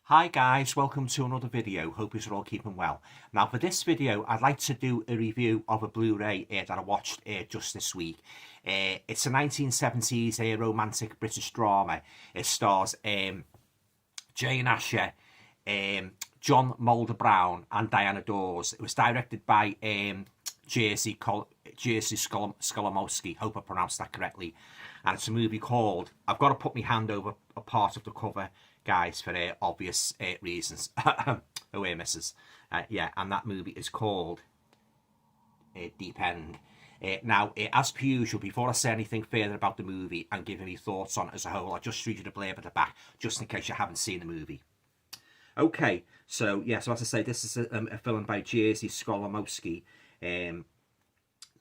Hi guys, welcome to another video. Hope you're all keeping well. Now for this video, I'd like to do a review of a Blu-ray that I watched just this week. It's a 1970s romantic British drama. It stars Jane Asher, John Mulder Brown and Diana Dawes. It was directed by Jerzy Skolimowski. Hope I pronounced that correctly. And it's a movie called, I've got to put my hand over a part of the cover, guys, for obvious reasons. Away, missus. Yeah, and that movie is called Deep End. Now, as per usual, before I say anything further about the movie and give any thoughts on it as a whole, I'll just read you the blurb at the back, just in case you haven't seen the movie. Okay, so yeah, so as I say, this is a film by Jerzy Skolimowski.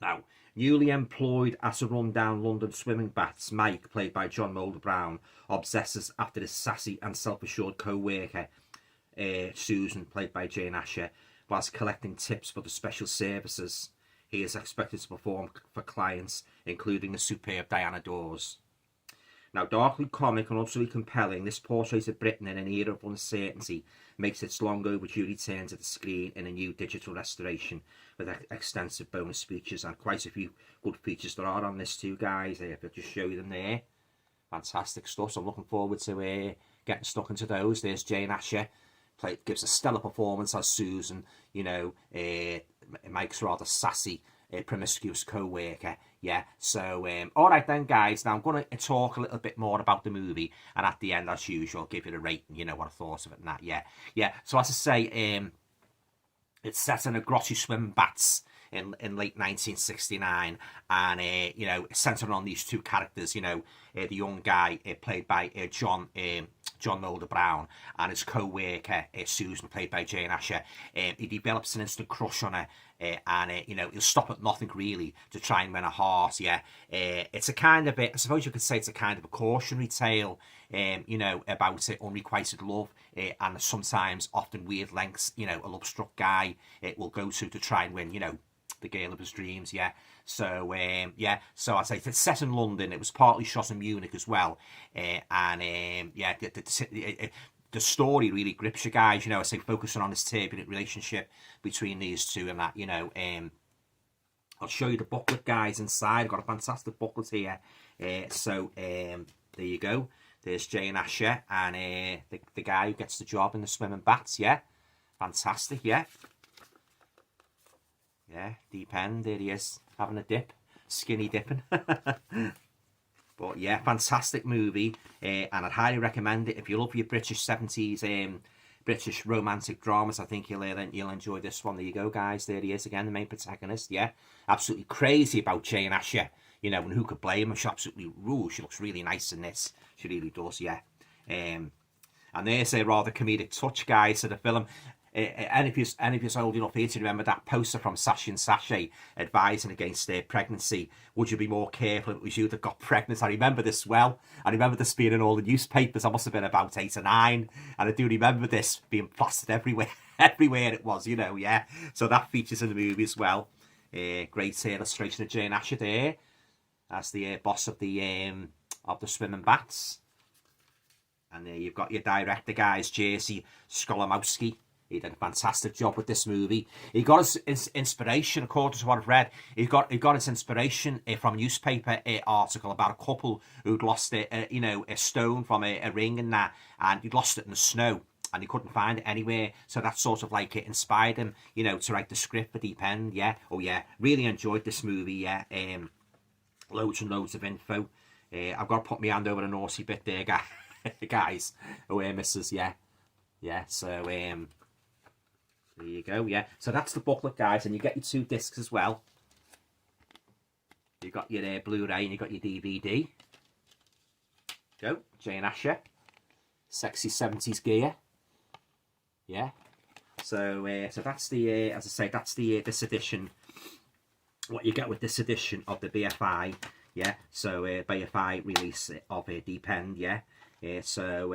Now, newly employed as a rundown London swimming baths, Mike, played by John Mulder Brown, obsesses after his sassy and self-assured co-worker, Susan, played by Jane Asher, whilst collecting tips for the special services he is expected to perform for clients, including the superb Diana Dawes. Now, darkly comic and utterly compelling, this portrait of Britain in an era of uncertainty makes its long overdue return to the screen in a new digital restoration with extensive bonus features and quite a few good features there are on this too, guys. If I just show you them there. Fantastic stuff. So I'm looking forward to getting stuck into those. There's Jane Asher, gives a stellar performance as Susan, you know, Mike's rather sassy, promiscuous co-worker. Yeah, so all right then, guys, now I'm going to talk a little bit more about the movie, and at the end, as usual, I'll give you a rating, you know, what I thought of it and that. Yeah, so as I say, it's set in a grotty swim baths in late 1969, and you know, centering on these two characters, you know, the young guy played by John Mulder Brown, and his co-worker Susan, played by Jane Asher. He develops an instant crush on her, and you know, he'll stop at nothing really to try and win her heart. Yeah, it's a kind of I suppose you could say it's a kind of a cautionary tale, you know, about unrequited love, and sometimes often weird lengths, you know, a love-struck guy will go to try and win, you know, the girl of his dreams. Yeah, so yeah, so I say it's set in London. It was partly shot in Munich as well, and yeah, the story really grips you, guys. You know, I say focusing on this turbulent relationship between these two and that, you know. I'll show you the booklet, guys, inside. I've got a fantastic booklet here. So there you go. There's Jane Asher and the guy who gets the job in the swimming baths. Yeah, fantastic. Yeah. Yeah, Deep End, there he is, having a dip, skinny dipping. But yeah, fantastic movie, and I'd highly recommend it. If you love your British 70s British romantic dramas, I think you'll enjoy this one. There you go, guys, there he is again, the main protagonist. Yeah, absolutely crazy about Jane Asher, you know, and who could blame her? She absolutely rules. She looks really nice in this, she really does. Yeah, and there's a rather comedic touch, guys, to the film. Any of you old enough here to remember that poster from Sashi and Sachet advising against pregnancy? Would you be more careful if it was you that got pregnant? I remember this well. I remember this being in all the newspapers. I must have been about 8 or 9, and I do remember this being plastered everywhere. Everywhere it was, you know. Yeah, so that features in the movie as well. Great illustration of Jane Asher there as the boss of the swimming baths, and there you've got your director, guys, Jerzy Skolimowski. He did a fantastic job with this movie. He got his inspiration, according to what I've read. He got his inspiration from a newspaper article about a couple who'd lost you know, a stone from a ring and that, and he'd lost it in the snow, and he couldn't find it anywhere. So that sort of like it inspired him, you know, to write the script for Deep End. Yeah, oh yeah, really enjoyed this movie. Yeah, loads and loads of info. I've got to put my hand over a naughty bit there, guys. Oh, missus. Yeah, yeah. So there you go, yeah. So that's the booklet, guys, and you get your 2 discs as well. You got your Blu-ray and you got your DVD. Go, Jane Asher, sexy 70s gear. Yeah. So so that's the as I say, that's the this edition. What you get with this edition of the BFI, yeah. So BFI release of Deep End, yeah. So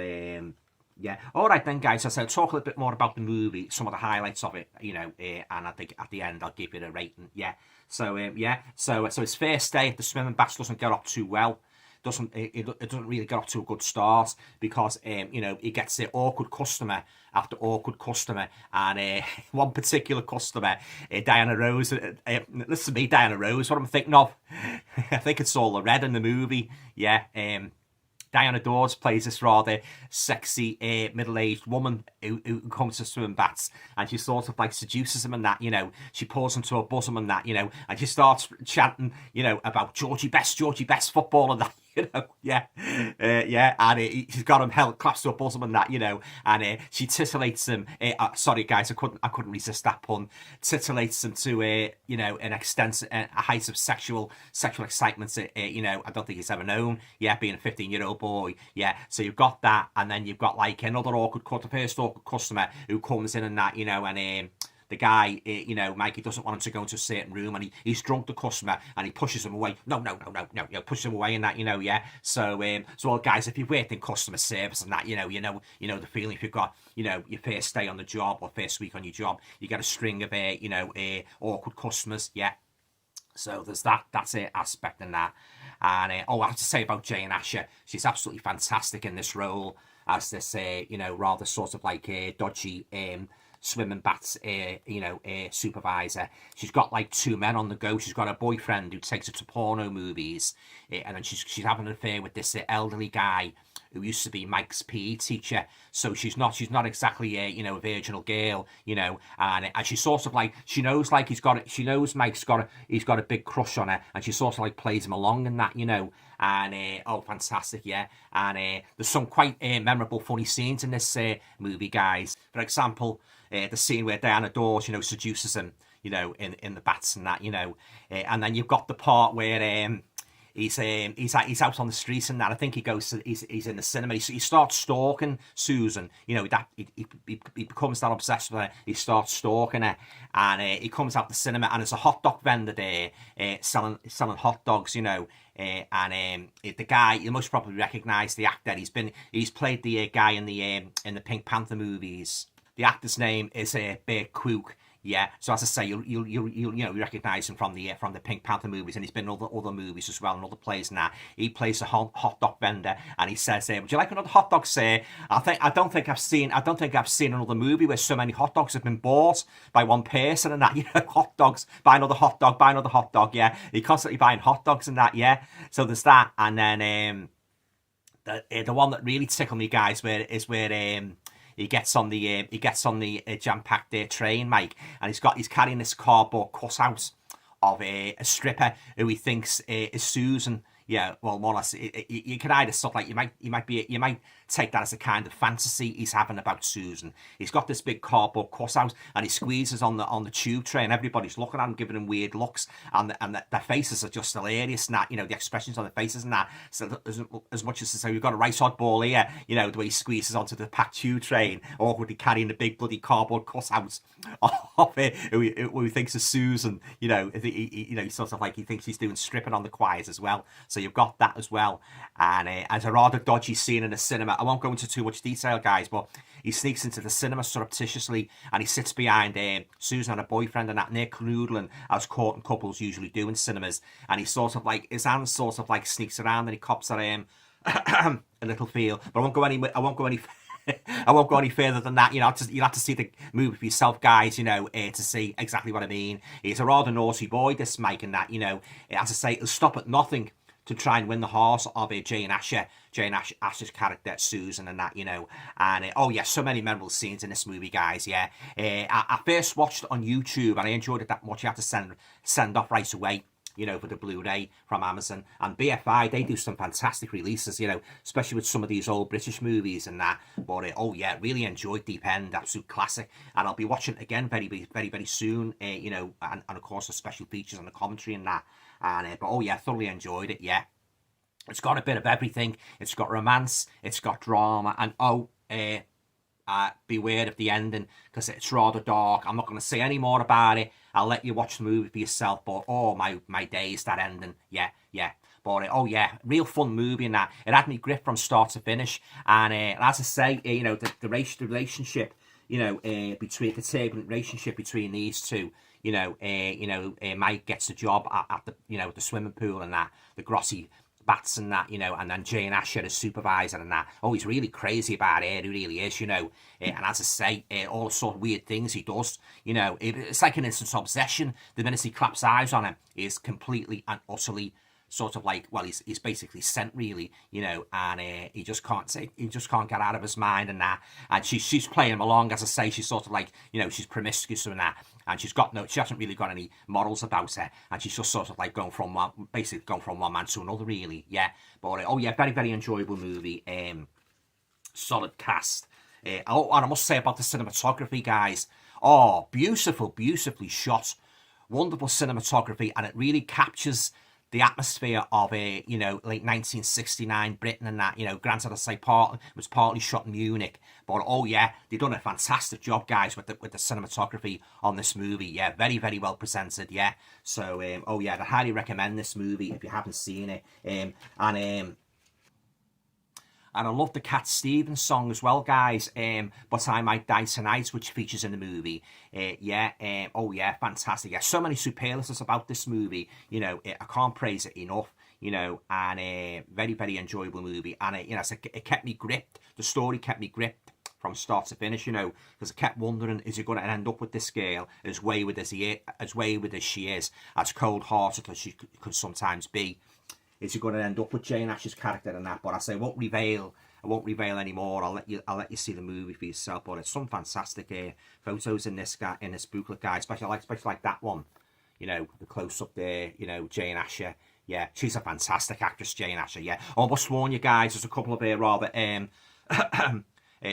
yeah, all right then, guys. So I'll talk a little bit more about the movie, some of the highlights of it, you know, and I think at the end I'll give it a rating. Yeah. So yeah, so his first day at the swimming baths doesn't get off too well. it doesn't really get off to a good start because you know, it gets the awkward customer after awkward customer, and one particular customer, Diana Rose. Listen to me, Diana Rose. What I'm thinking of, I think it's all the red in the movie. Yeah. Diana Dawes plays this rather sexy middle-aged woman who comes to swim bats, and she sort of like seduces him and that, you know, she pulls him to her bosom and that, you know, and she starts chanting, you know, about Georgie Best football and that, you know, yeah, yeah, and she's got him held clasped to her bosom and that, you know, and she titillates him. Sorry guys, I couldn't resist that pun. Titillates him to you know, an extent, a height of sexual excitement. You know, I don't think he's ever known. Yeah, being a 15-year-old boy. Yeah, so you've got that, and then you've got like another the first awkward customer who comes in and that, you know, and the guy, you know, Mikey doesn't want him to go into a certain room, and he's drunk the customer, and he pushes him away. No, you know, pushes him away and that, you know, yeah. So, well, guys, if you've worked in customer service and that, you know the feeling. If you've got, you know, your first day on the job or first week on your job, you get a string of, you know, awkward customers, yeah. So there's that's an aspect in that. And I have to say about Jane Asher, she's absolutely fantastic in this role as this, you know, rather sort of like dodgy swimming bats, you know, supervisor. She's got like two men on the go. She's got a boyfriend who takes her to porno movies, and then she's having an affair with this elderly guy who used to be Mike's PE teacher. So she's not exactly a, you know, a virginal girl, you know, and she sort of like, she knows like she knows Mike's got a big crush on her, and she sort of like plays him along in that, you know. And oh, fantastic, yeah. And there's some quite memorable, funny scenes in this movie, guys. For example, the scene where Diana Dawes, you know, seduces him, you know, in the bats and that, you know. And then you've got the part where he's out on the streets and that. I think he's in the cinema. He starts stalking Susan. You know, that he becomes that obsessed with her. He starts stalking her, and he comes out the cinema, and there's a hot dog vendor there selling hot dogs. You know. And the guy, you most probably recognise the actor. He's played the guy in the Pink Panther movies. The actor's name is Bert Kook. Yeah, so as I say, you know, recognise him from the Pink Panther movies, and he's been in other movies as well, and other plays and that. He plays a hot dog vendor, and he says, "Would you like another hot dog, sir?" I don't think I've seen another movie where so many hot dogs have been bought by one person and that. You know, hot dogs, buy another hot dog. Yeah, he's constantly buying hot dogs and that. Yeah, so there's that, and then the one that really tickled me, guys, where he gets on the jam-packed train, Mike, and he's carrying this cardboard cutout of a stripper who he thinks is Susan. Yeah, well, more or less, you can either stuff like you might take that as a kind of fantasy he's having about Susan. He's got this big cardboard cutout, and he squeezes on the tube train. Everybody's looking at him, giving him weird looks, and their faces are just hilarious. And that, you know, the expressions on their faces and that. So as much as to say, we've got a right oddball here, you know, the way he squeezes onto the packed tube train, awkwardly carrying the big bloody cardboard cutout of it, who he thinks is Susan. You know, he sort of like he thinks he's doing stripping on the quiet as well. So you've got that as well. And as a rather dodgy scene in a cinema, I won't go into too much detail, guys, but he sneaks into the cinema surreptitiously, and he sits behind Susan and her boyfriend and that, and they're canoodling, as courting couples usually do in cinemas. And he sort of like, his hand sort of like sneaks around, and he cops at a little feel. But I won't go any further than that. You know, you'll have to see the movie for yourself, guys, you know, to see exactly what I mean. He's a rather naughty boy, this Mike, and that, you know, as I say, he'll stop at nothing to try and win the heart of Jane Asher's character, Susan, and that, you know. And, oh, yeah, so many memorable scenes in this movie, guys, yeah. I first watched it on YouTube, and I enjoyed it that much. You have to send off right away, you know, for the Blu-ray from Amazon. And BFI, they do some fantastic releases, you know, especially with some of these old British movies and that. But, oh, yeah, really enjoyed Deep End, absolute classic. And I'll be watching it again very, very, very soon, you know, and of course, the special features and the commentary and that. And but oh yeah, thoroughly enjoyed it. Yeah, it's got a bit of everything. It's got romance, it's got drama, and beware of the ending, because it's rather dark. I'm not going to say any more about it. I'll let you watch the movie for yourself. But oh my days, that ending. Yeah. But oh yeah, real fun movie in that. It had me gripped from start to finish. And as I say, you know, the relationship, you know, between the turbulent relationship between these two. You know, Mike gets a job at the, you know, the swimming pool and that, the bats and that, you know, and then Jane Asher as supervisor and that. Oh, he's really crazy about it. He really is, you know. And as I say, all the sort of weird things he does, you know, it's like an instant obsession. The minute he claps eyes on him, he's completely and utterly sort of like, well, he's basically sent, really, you know, and he just can't get out of his mind and that. And she's playing him along, as I say. She's sort of like, you know, she's promiscuous and that, and she hasn't really got any morals about her, and she's just sort of like basically going from one man to another, really. Yeah, but oh yeah, very very enjoyable movie. Solid cast. Oh, and I must say about the cinematography, guys. Oh, beautifully shot, wonderful cinematography, and it really captures the atmosphere of a, you know, late 1969 Britain and that, you know. Granted, I say it was partly shot in Munich, but oh yeah, they've done a fantastic job, guys, with the cinematography on this movie. Yeah, very very well presented. Yeah, so oh yeah, I highly recommend this movie if you haven't seen it. And I love the Cat Stevens song as well, guys. But I Might Die Tonight, which features in the movie. Oh yeah, fantastic. Yeah, so many superlatives about this movie. You know, I can't praise it enough. You know, and very very enjoyable movie. And you know, it kept me gripped. The story kept me gripped from start to finish. You know, because I kept wondering, is he going to end up with this girl as wayward as she is, as cold-hearted as she could sometimes be? Is he going to end up with Jane Ash's character and that? But I won't reveal anymore. I'll let you see the movie for yourself. But it's some fantastic photos in this booklet, guys. Especially like that one. You know, the close up there. You know, Jane Asher. Yeah, she's a fantastic actress, Jane Asher. Yeah, I must warn you guys. There's a couple of rather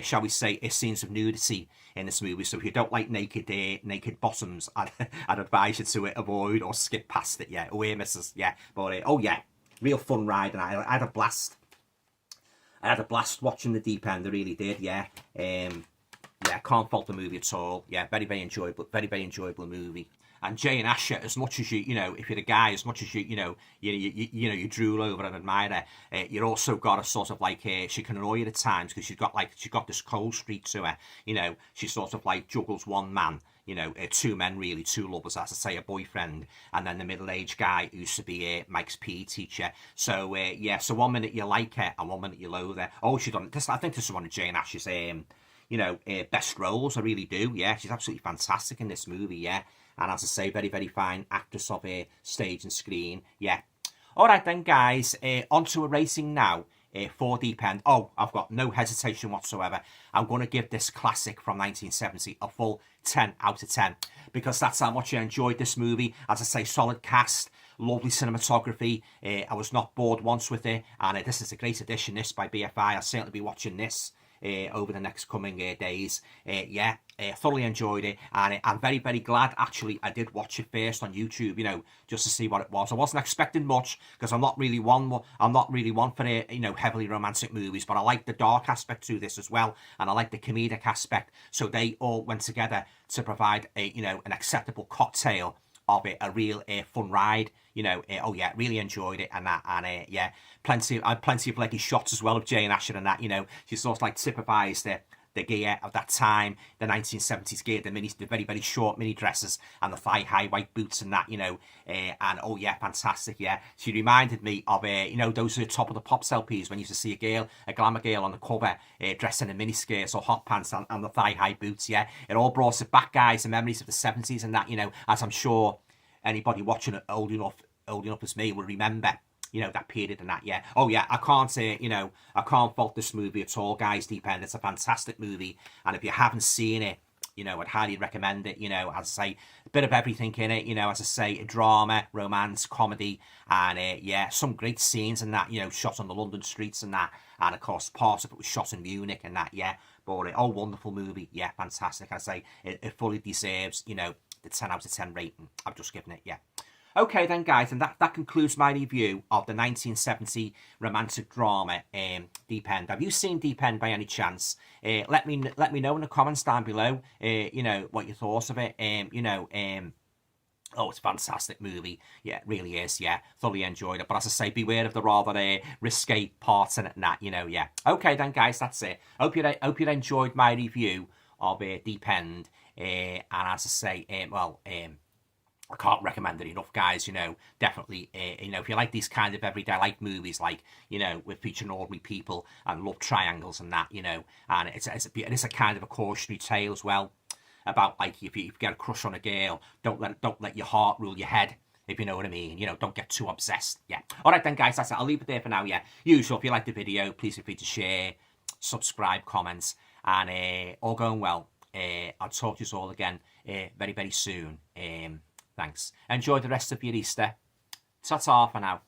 shall we say, scenes of nudity in this movie. So if you don't like naked bottoms, I'd advise you to avoid or skip past it. Yeah, away, missus. Yeah, but oh yeah. Real fun ride, and I had a blast. I had a blast watching The Deep End. I really did. Yeah, yeah. Can't fault the movie at all. Yeah, very very enjoyable movie. And Jane Asher, as much as you know, if you're a guy, as much as you know, you drool over and admire her, you're also got a sort of like, she can annoy you at times because she's got this cold streak to her. You know, she sort of like juggles one man. You know, two men really, two lovers, as I say, a boyfriend, and then the middle-aged guy who used to be Mike's PE teacher. So yeah, so one minute you like her and one minute you loathe her. Oh, she done this. I think this is one of Jane Ash's you know, best roles. I really do. Yeah, she's absolutely fantastic in this movie. Yeah, and as I say, very very fine actress of stage and screen. Yeah. All right then, guys. On to a racing now. For Deep End. Oh, I've got no hesitation whatsoever. I'm going to give this classic from 1970 a full 10 out of 10 because that's how much I enjoyed this movie. As I say, solid cast, lovely cinematography. I was not bored once with it, and this is a great addition, this by BFI. I'll certainly be watching this over the next coming days. Yeah, thoroughly enjoyed it, and I'm very very glad actually I did watch it first on YouTube, you know, just to see what it was. I wasn't expecting much because I'm not really one for you know, heavily romantic movies, but I like the dark aspect to this as well, and I like the comedic aspect, so they all went together to provide a, you know, an acceptable cocktail of it, a real fun ride. You know, oh yeah, really enjoyed it and that, and yeah, plenty of leggy shots as well of Jane Asher and that. You know, she sort of like typifies the gear of that time, the 1970s gear, the very very short mini dresses and the thigh high white boots and that. You know, and oh yeah, fantastic. Yeah, she reminded me of you know, those are the top of the Pops LPs when you used to see a glamour girl on the cover dressed in a mini skirts or hot pants and the thigh high boots. Yeah, it all brought it back, guys, the memories of the 70s and that. You know, as I'm sure anybody watching it old enough as me will remember, you know, that period and that. Yeah, oh yeah, I can't you know, I can't fault this movie at all, guys. Deep End, it's a fantastic movie, and if you haven't seen it, you know, I'd highly recommend it. You know, as I say, a bit of everything in it. You know, as I say, drama, romance, comedy, and yeah, some great scenes and that. You know, shot on the London streets and that, and of course, part of it was shot in Munich and that. Yeah, but oh, wonderful movie. Yeah, fantastic. I say it fully deserves, you know, the 10 out of 10 rating. I've just given it. Yeah. Okay then, guys, and that concludes my review of the 1970 romantic drama Deep End. Have you seen Deep End by any chance? Let me know in the comments down below. You know, what you thought of it. You know, oh, it's a fantastic movie. Yeah, it really is. Yeah, thoroughly enjoyed it. But as I say, beware of the rather risque parts in it and that. You know, yeah. Okay then, guys, that's it. Hope you enjoyed my review of Deep End. And as I say, well. I can't recommend it enough, guys. You know, definitely, you know, if you like these kind of everyday life movies, like, you know, with featuring ordinary people and love triangles and that, you know, and it's a kind of a cautionary tale as well about, like, if you get a crush on a girl, don't let your heart rule your head. If you know what I mean, you know, don't get too obsessed. Yeah. All right then, guys, that's it. I'll leave it there for now. Yeah. Usual, if you like the video, please feel free to share, subscribe, comments, and all going well. I'll talk to you all again very, very soon. Thanks. Enjoy the rest of your Easter. Ta-ta for now.